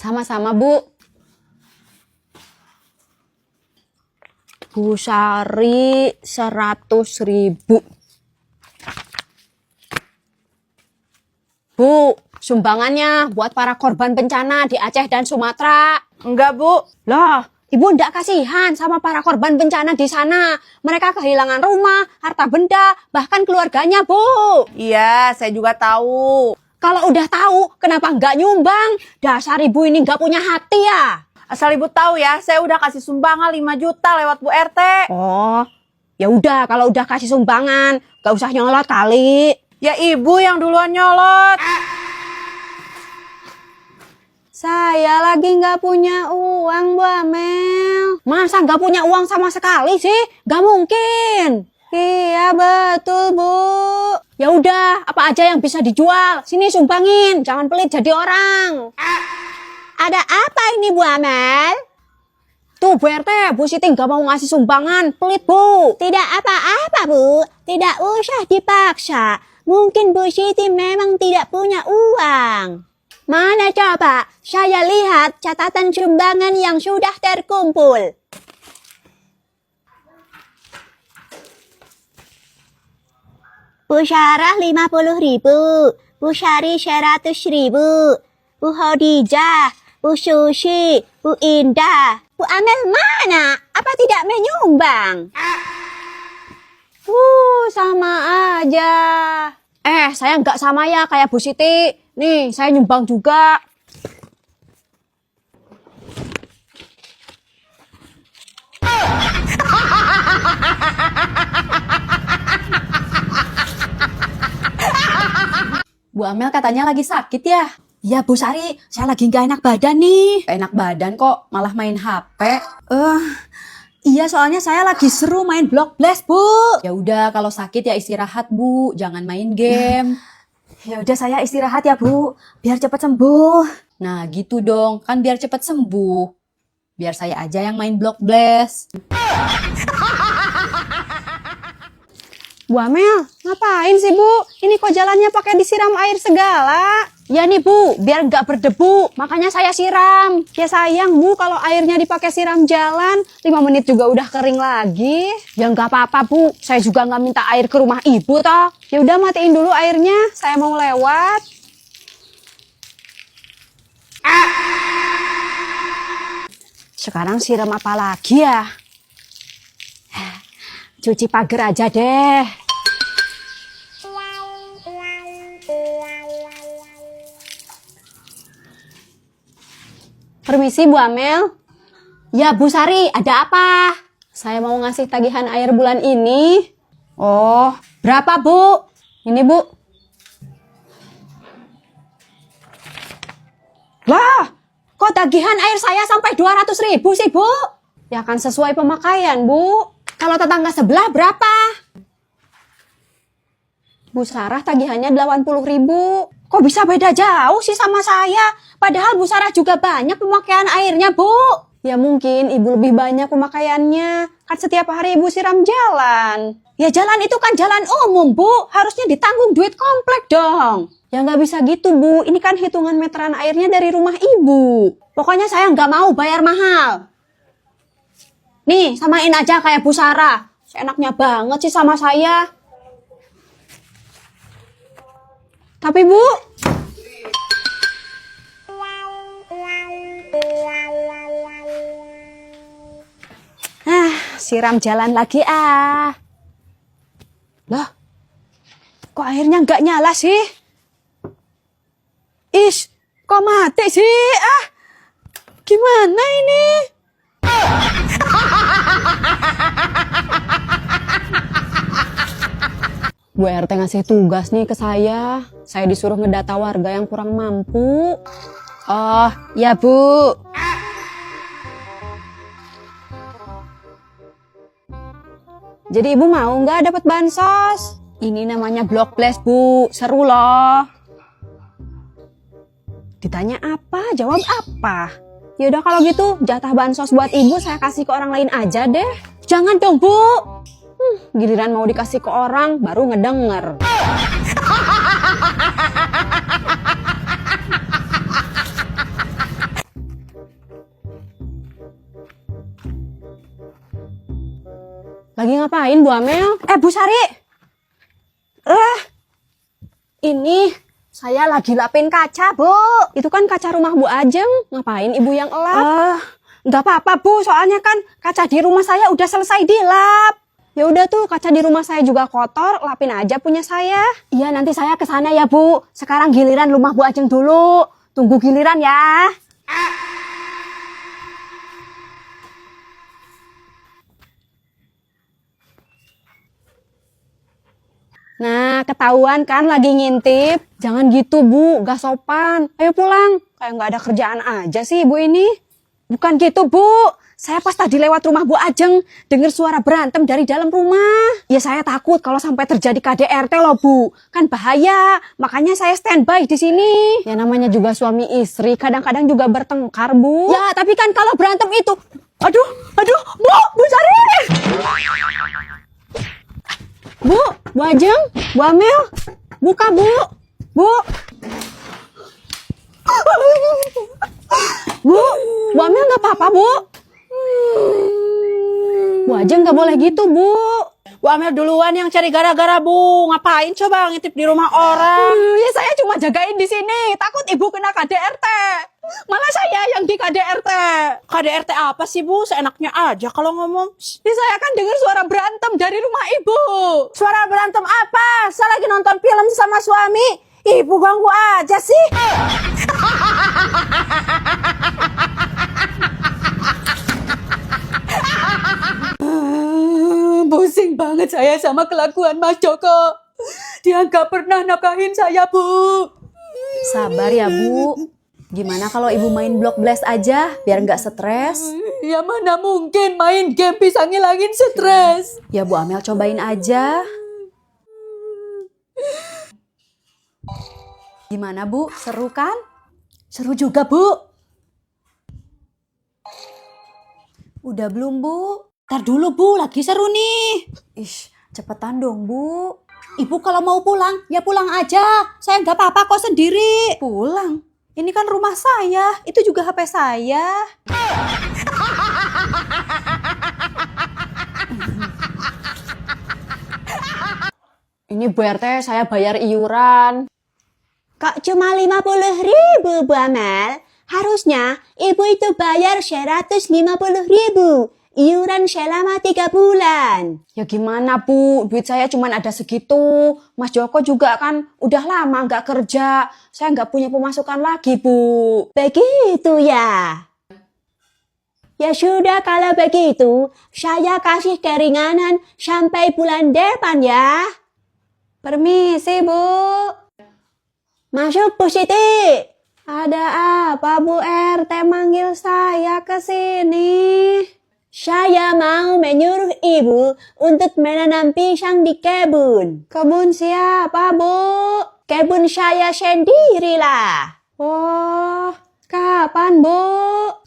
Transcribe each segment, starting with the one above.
Sama-sama, Bu. Bu Sari 100.000. Bu, sumbangannya buat para korban bencana di Aceh dan Sumatera. Enggak, Bu. Loh, Ibu ndak kasihan sama para korban bencana di sana. Mereka kehilangan rumah, harta benda, bahkan keluarganya, Bu. Iya, saya juga tahu. Kalau udah tahu, kenapa nggak nyumbang? Dasar Ibu ini nggak punya hati ya. Asal Ibu tahu ya, saya udah kasih sumbangan 5 juta lewat Bu RT. Oh, ya udah kalau udah kasih sumbangan, nggak usah nyolot kali. Ya Ibu yang duluan nyolot. Saya lagi nggak punya uang, Bu Amel. Masa nggak punya uang sama sekali sih? Nggak mungkin. Iya betul, Bu. Ya udah, apa aja yang bisa dijual. Sini sumbangin, jangan pelit jadi orang. Ada apa ini, Bu Amel? Tuh Bu RT, Bu Siti nggak mau ngasih sumbangan, pelit Bu. Tidak apa-apa Bu, tidak usah dipaksa. Mungkin Bu Siti memang tidak punya uang. Mana coba, saya lihat catatan sumbangan yang sudah terkumpul. Bu Syarah 50.000, Bu Syari 100.000, Bu Khadijah, Bu Susi, Bu Indah, Bu Amel mana? Apa tidak menyumbang? Sama aja. Saya nggak sama ya kayak Bu Siti. Nih, saya nyumbang juga. Bu Amel katanya lagi sakit ya? Ya Bu Sari, saya lagi nggak enak badan nih. Gak enak badan kok, malah main HP. Iya soalnya saya lagi seru main Block Blast Bu. Ya udah kalau sakit ya istirahat Bu, jangan main game. Ya udah saya istirahat ya Bu, biar cepat sembuh. Nah gitu dong, kan biar cepet sembuh. Biar saya aja yang main Block Blast. Bu Amel, ngapain sih Bu? Ini kok jalannya pakai disiram air segala? Ya nih Bu, biar nggak berdebu, makanya saya siram. Ya sayang Bu, kalau airnya dipakai siram jalan, 5 menit juga udah kering lagi. Ya nggak apa-apa Bu, saya juga nggak minta air ke rumah Ibu toh. Ya udah matiin dulu airnya, saya mau lewat. Sekarang siram apa lagi ya? Cuci pagar aja deh. Permisi Bu Amel. Ya Bu Sari, ada apa? Saya mau ngasih tagihan air bulan ini. Oh, berapa Bu? Ini Bu. Lah, kok tagihan air saya sampai 200.000 sih Bu? Ya kan sesuai pemakaian Bu. Kalau tetangga sebelah berapa? Bu Sarah tagihannya 80.000. Kok bisa beda jauh sih sama saya? Padahal Bu Sarah juga banyak pemakaian airnya, Bu. Ya mungkin Ibu lebih banyak pemakaiannya. Kan setiap hari Ibu siram jalan. Ya jalan itu kan jalan umum, Bu. Harusnya ditanggung duit komplek dong. Ya nggak bisa gitu, Bu. Ini kan hitungan meteran airnya dari rumah Ibu. Pokoknya saya nggak mau bayar mahal. Nih, samain aja kayak Bu Sarah. Seenaknya banget sih sama saya. Tapi Bu, siram jalan lagi ah. Loh, kok airnya nggak nyala sih? Ish, kok mati sih? Gimana ini? Bu RT ngasih tugas nih ke saya. Saya disuruh ngedata warga yang kurang mampu. Oh, ya Bu. Jadi Ibu mau nggak dapat bansos? Ini namanya Block Blast Bu, seru loh. Ditanya apa, jawab apa. Yaudah kalau gitu, jatah bansos buat Ibu saya kasih ke orang lain aja deh. Jangan dong Bu. Giliran mau dikasih ke orang, baru ngedenger. Lagi ngapain Bu Amel? Bu Sari. Ini saya lagi lapin kaca, Bu. Itu kan kaca rumah Bu Ajeng. Ngapain Ibu yang elap? Nggak apa-apa, Bu. Soalnya kan kaca di rumah saya udah selesai dilap. Ya udah tuh, kaca di rumah saya juga kotor, lapin aja punya saya. Iya, nanti saya ke sana ya, Bu. Sekarang giliran rumah Bu Ajeng dulu. Tunggu giliran ya. Nah, ketahuan kan lagi ngintip. Jangan gitu, Bu. Gak sopan. Ayo pulang. Kayak nggak ada kerjaan aja sih Ibu ini. Bukan gitu, Bu. Saya pas tadi lewat rumah Bu Ajeng, dengar suara berantem dari dalam rumah. Ya saya takut kalau sampai terjadi KDRT loh, Bu. Kan bahaya. Makanya saya standby di sini. Ya namanya juga suami istri, kadang-kadang juga bertengkar, Bu. Ya, tapi kan kalau berantem itu... Aduh, Bu Sari! Bu Ajeng, Bu Amel, buka Bu. Bu Amel nggak apa-apa Bu. Bu Ajeng nggak boleh gitu Bu. Bu Amel duluan yang cari gara-gara, Bu. Ngapain coba ngintip di rumah orang? Ya saya cuma jagain di sini, takut Ibu kena KDRT. Malah saya yang di KDRT. KDRT apa sih, Bu? Seenaknya aja kalau ngomong. Ya saya kan dengar suara berantem dari rumah Ibu. Suara berantem apa? Saya lagi nonton film sama suami. Ibu ganggu aja sih. Pusing banget saya sama kelakuan Mas Joko. Dia nggak pernah nafkahin saya, Bu. Sabar ya, Bu. Gimana kalau Ibu main Block Blast aja, biar nggak stres? Ya mana mungkin main game bisa ngilangin stres. Ya Bu Amel cobain aja. Gimana Bu, seru kan? Seru juga Bu. Udah belum Bu? Ntar dulu Bu, lagi seru nih. Ish, cepetan dong Bu. Ibu kalau mau pulang, ya pulang aja. Saya nggak apa-apa kok sendiri. Pulang? Ini kan rumah saya, itu juga HP saya. Ini Bu RT saya bayar iuran. Kok cuma 50.000 Bu Amel? Harusnya Ibu itu bayar 150.000. Iuran selama 3 bulan. Ya gimana Bu, duit saya cuma ada segitu. Mas Joko juga kan udah lama nggak kerja. Saya nggak punya pemasukan lagi Bu. Begitu ya? Ya sudah kalau begitu, saya kasih keringanan sampai bulan depan ya. Permisi Bu. Masuk Bu Siti. Ada apa Bu RT manggil saya ke sini? Saya mau menyuruh Ibu untuk menanam pisang di kebun. Kebun siapa, Bu? Kebun saya sendirilah. Oh, kapan, Bu?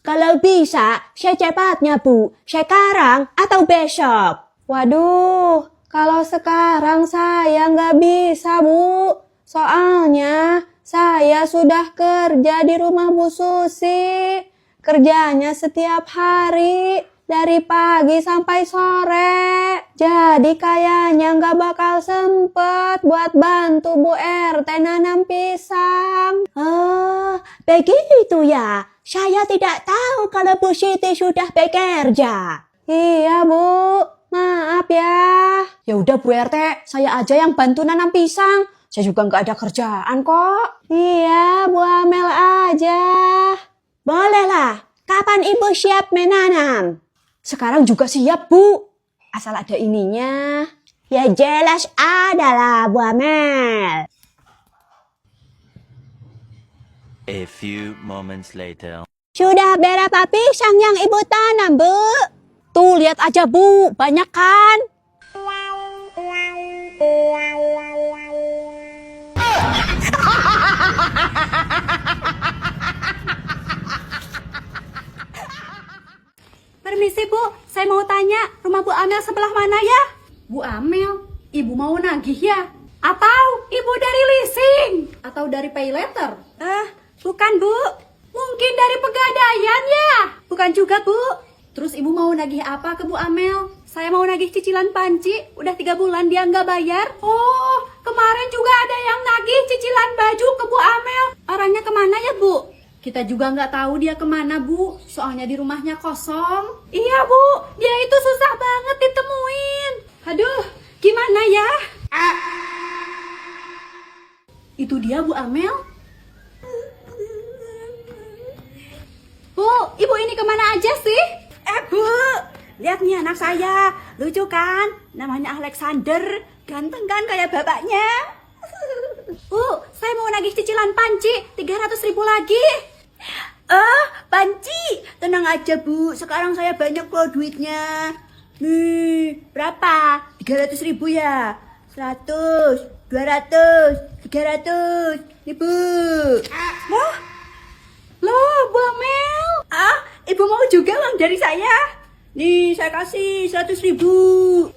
Kalau bisa, secepatnya, Bu. Sekarang atau besok? Waduh, kalau sekarang saya nggak bisa, Bu. Soalnya saya sudah kerja di rumah Bu Susi. Kerjanya setiap hari. Dari pagi sampai sore. Jadi kayaknya nggak bakal sempet buat bantu Bu RT nanam pisang. Oh, begitu ya. Saya tidak tahu kalau Bu Siti sudah bekerja. Iya Bu, maaf ya. Ya udah Bu RT, saya aja yang bantu nanam pisang. Saya juga nggak ada kerjaan kok. Iya, Bu Amel aja. Bolehlah. Kapan Ibu siap menanam? Sekarang juga siap, Bu. Asal ada ininya. Ya jelas adalah, Bu Amel. A few moments later. Sudah berapa pisang yang Ibu tanam, Bu? Tuh, lihat aja, Bu. Banyak kan? Permisi Bu, saya mau tanya, rumah Bu Amel sebelah mana ya? Bu Amel, Ibu mau nagih ya? Atau Ibu dari leasing? Atau dari pay letter? Bukan, Bu. Mungkin dari pegadaian ya? Bukan juga Bu. Terus Ibu mau nagih apa ke Bu Amel? saya mau nagih cicilan panci. Udah 3 bulan dia nggak bayar. Oh, kemarin juga ada yang nagih cicilan baju ke Bu Amel. Arahnya kemana ya, Bu? Kita juga nggak tahu dia kemana, Bu. Soalnya di rumahnya kosong. Iya, Bu. Dia itu susah banget ditemuin. Aduh, gimana ya? Itu dia, Bu Amel. Bu, ibu ini kemana aja sih? Bu, lihat nih anak saya. Lucu kan? Namanya Alexander. Ganteng kan kayak bapaknya? Bu, saya mau nagih cicilan panci 300.000 lagi. Panci. Tenang aja, Bu. Sekarang saya banyak kok duitnya. Nih, berapa? 300.000 ya? 100, 200, 300. Nih, Bu. Loh, Bu Amel. Ibu mau juga uang dari saya? Nih, saya kasih 100.000.